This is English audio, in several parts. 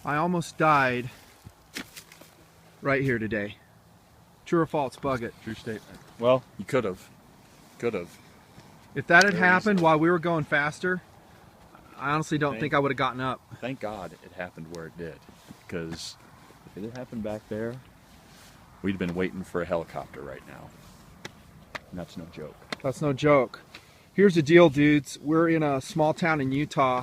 I almost died right here today. True or false, Bugget? True statement. Well, you could have. Could have. If that had Very happened easily. while we were going faster, I honestly don't think I would have gotten up. Thank God it happened where it did. Because if it had happened back there, we'd have been waiting for a helicopter right now. And that's no joke. That's no joke. Here's the deal, dudes. We're in a small town in Utah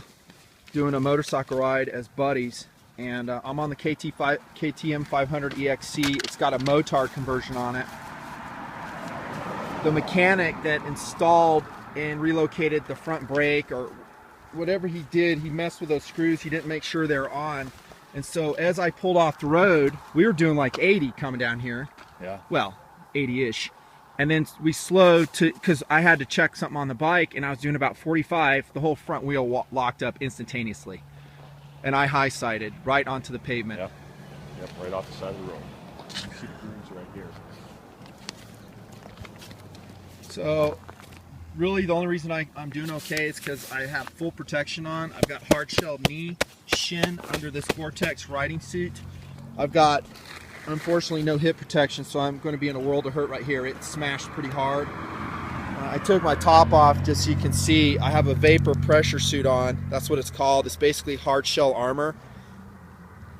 doing a motorcycle ride as buddies. And I'm on the KTM 500 EXC. It's got a motard conversion on it. The mechanic that installed and relocated the front brake, or whatever he did, he messed with those screws. He didn't make sure they were on. And so as I pulled off the road, we were doing like 80 coming down here. Yeah. Well, 80-ish. And then we slowed to, because I had to check something on the bike, and I was doing about 45. The whole front wheel locked up instantaneously. And I high-sided right onto the pavement. Yep. Yep, right off the side of the road. You can see the grooves right here. So, really the only reason I'm doing okay is because I have full protection on. I've got hard shell knee, shin under this Gore-Tex riding suit. I've got, unfortunately, no hip protection, so I'm going to be in a world of hurt right here. It smashed pretty hard. I took my top off just so you can see. I have a vapor pressure suit on. That's what it's called. It's basically hard shell armor.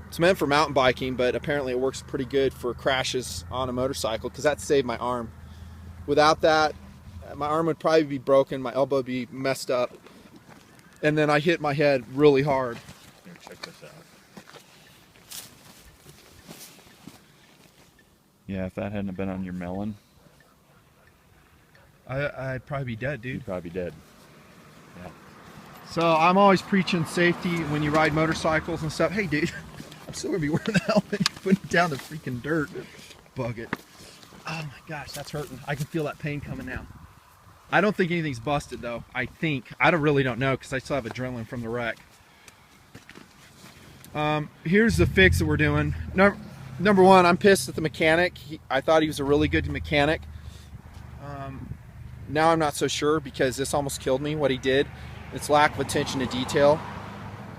It's meant for mountain biking, but apparently it works pretty good for crashes on a motorcycle because that saved my arm. Without that, my arm would probably be broken, my elbow would be messed up, and then I hit my head really hard. Here, check this out. Yeah, if that hadn't been on your melon, I'd probably be dead, dude. you'd probably be dead. Yeah. So I'm always preaching safety when you ride motorcycles and stuff. Hey, dude, I'm still gonna be wearing the helmet. You're putting it down the freaking dirt. Bugget. Oh my gosh, that's hurting. I can feel that pain coming now. I don't think anything's busted though. I really don't know because I still have adrenaline from the wreck. Here's the fix that we're doing. Number one, I'm pissed at the mechanic. I thought he was a really good mechanic. Now I'm not so sure because this almost killed me, what he did. It's lack of attention to detail.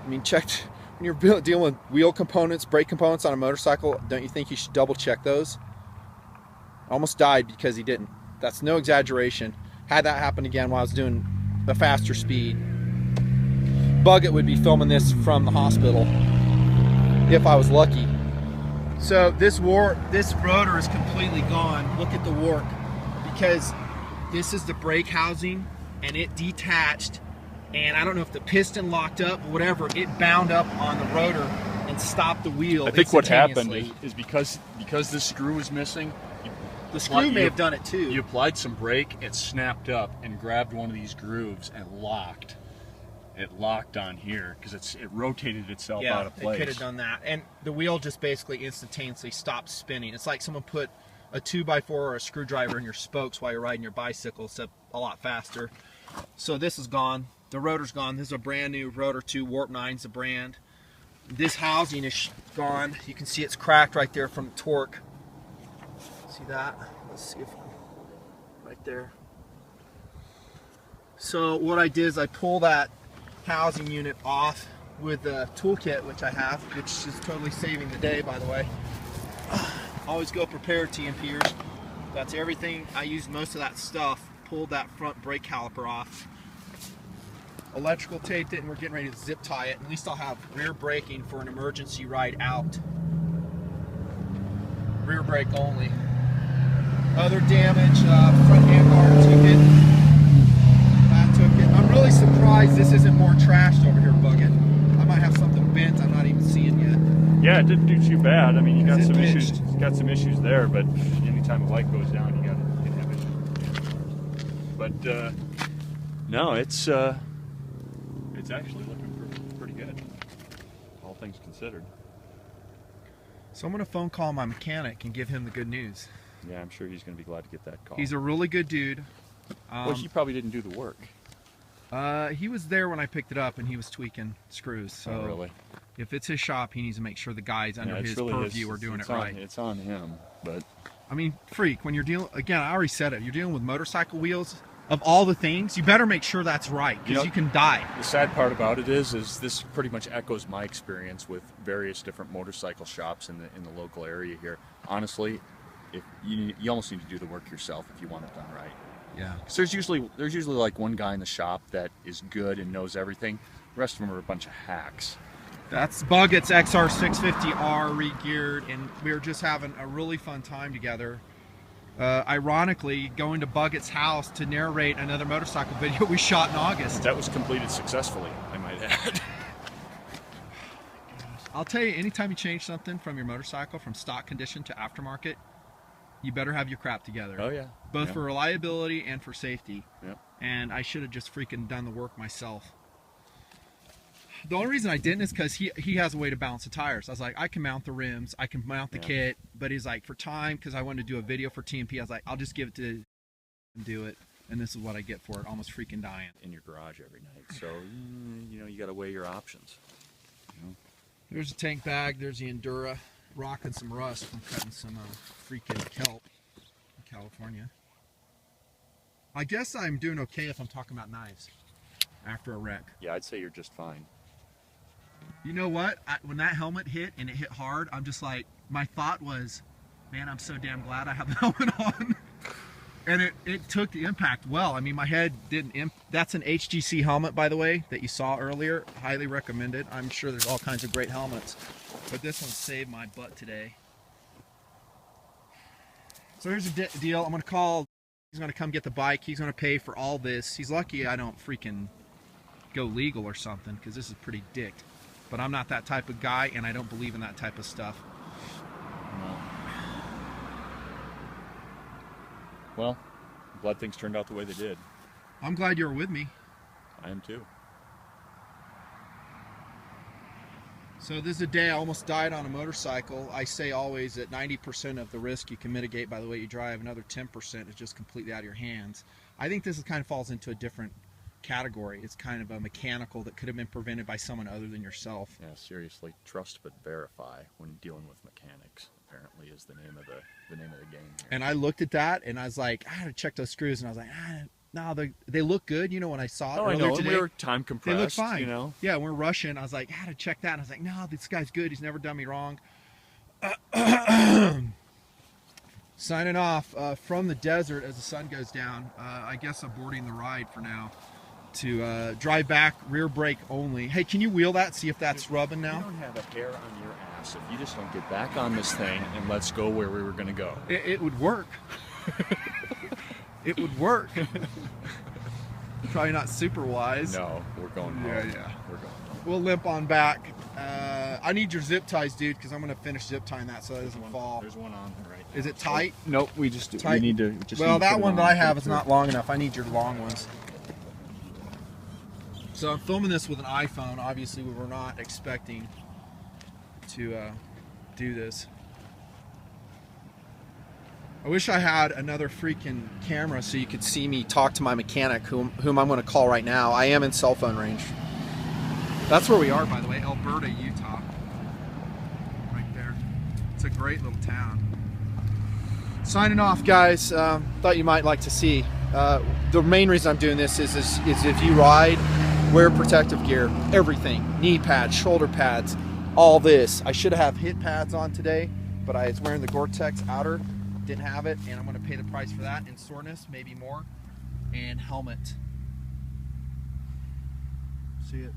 I mean, when you're dealing with wheel components, brake components on a motorcycle, don't you think you should double check those? I almost died because he didn't. That's no exaggeration. Had that happen again while I was doing a faster speed, Bugget would be filming this from the hospital if I was lucky. So this rotor is completely gone. Look at the warp, because this is the brake housing and it detached, and I don't know if the piston locked up or whatever, it bound up on the rotor and stopped the wheel. I think what happened is because this screw was missing, the screw may have done it too. You applied some brake, it snapped up and grabbed one of these grooves and locked. It locked on here because it rotated itself out of place. Yeah, it could have done that. And the wheel just basically instantaneously stopped spinning. It's like someone put a 2x4 or a screwdriver in your spokes while you're riding your bicycle, except a lot faster. So this is gone. The rotor's gone. This is a brand new rotor 2. Warp 9's the brand. This housing is gone. You can see it's cracked right there from the torque. See that? Let's see if right there. So what I did is I pull that housing unit off with the toolkit, which I have, which is totally saving the day, by the way. Always go prepared, TMPers. That's everything. I used most of that stuff. Pulled that front brake caliper off. Electrical taped it, and we're getting ready to zip tie it. At least I'll have rear braking for an emergency ride out. Rear brake only. Other damage, front handguard took it. That took it. I'm really surprised this isn't more trashed over here, Bugget. I might have something bent I'm not even seeing yet. Yeah, it didn't do too bad. I mean, you got some pitched. issues. Got some issues there, but anytime a light goes down, you can have issues. But no, it's actually looking pretty good, all things considered. So I'm going to phone call my mechanic and give him the good news. Yeah, I'm sure he's going to be glad to get that call. He's a really good dude. Well, he probably didn't do the work. He was there when I picked it up, and he was tweaking screws. So Oh, really? if it's his shop, he needs to make sure the guys under his really purview are doing it right. It's on him, but I mean, freak, when you're dealing, again, I already said it, you're dealing with motorcycle wheels, of all the things, you better make sure that's right, because you can die. The sad part about it is this pretty much echoes my experience with various different motorcycle shops in the local area here. Honestly, if you almost need to do the work yourself if you want it done right. Yeah. Because there's usually like one guy in the shop that is good and knows everything. The rest of them are a bunch of hacks. That's Bugget's XR650R re-geared, and we were just having a really fun time together. Ironically, going to Bugget's house to narrate another motorcycle video we shot in August. That was completed successfully, I might add. I'll tell you, anytime you change something from your motorcycle from stock condition to aftermarket, you better have your crap together. Oh yeah. Both for reliability and for safety. Yeah. And I should have just freaking done the work myself. The only reason I didn't is because he has a way to balance the tires. I was like, I can mount the rims, I can mount the kit, but he's like, for time, because I wanted to do a video for TMP, I was like, I'll just give it to and do it, and this is what I get for it, almost freaking dying. In your garage every night, so you know, you got to weigh your options. You know? There's a tank bag, there's the Endura, rocking some rust from cutting some freaking kelp in California. I guess I'm doing okay if I'm talking about knives after a wreck. Yeah, I'd say you're just fine. You know what? When that helmet hit, and it hit hard, I'm just like, my thought was, man, I'm so damn glad I have the helmet on. And it took the impact well. I mean, my head didn't that's an HGC helmet, by the way, that you saw earlier. Highly recommended. I'm sure there's all kinds of great helmets, but this one saved my butt today. So here's the deal. I'm going to call. He's going to come get the bike. He's going to pay for all this. He's lucky I don't freaking go legal or something, because this is pretty dicked. But I'm not that type of guy, and I don't believe in that type of stuff. No. Well, I'm glad things turned out the way they did. I'm glad you were with me. I am too. So this is a day I almost died on a motorcycle. I say always that 90% of the risk you can mitigate by the way you drive. Another 10% is just completely out of your hands. I think this kind of falls into a different category. It's kind of a mechanical that could have been prevented by someone other than yourself. Yeah, seriously, trust but verify when dealing with mechanics. Apparently, is the name of the game here. And I looked at that and I was like, I had to check those screws, and I was like, no, they look good. You know, when I saw it earlier today, we were time compressed. They look fine. You know, yeah, we're rushing. I was like, I had to check that. And I was like, no, this guy's good. He's never done me wrong. Signing off from the desert as the sun goes down. I guess I'm boarding the ride for now. To drive back, rear brake only. Hey, can you wheel that? See if that's rubbing now. You don't have a hair on your ass if you just don't get back on this thing and let's go where we were going to go. It would work. It would work. Probably not super wise. No, we're going home. Yeah. We're going home. We'll limp on back. I need your zip ties, dude, because I'm going to finish zip tying that so it doesn't fall. There's one on right now. Is it tight? Nope, we just tight? We need to just. Well, need to that put it one on. that I have is not long enough. I need your long ones. So I'm filming this with an iPhone. Obviously, we were not expecting to do this. I wish I had another freaking camera so you could see me talk to my mechanic, whom I'm going to call right now. I am in cell phone range. That's where we are, by the way, Alberta, Utah. Right there. It's a great little town. Signing off, guys. Thought you might like to see. The main reason I'm doing this is if you ride, wear protective gear, everything, knee pads, shoulder pads, all this. I should have hit pads on today, but I was wearing the Gore-Tex outer, didn't have it, and I'm going to pay the price for that, and soreness, maybe more, and helmet. See it.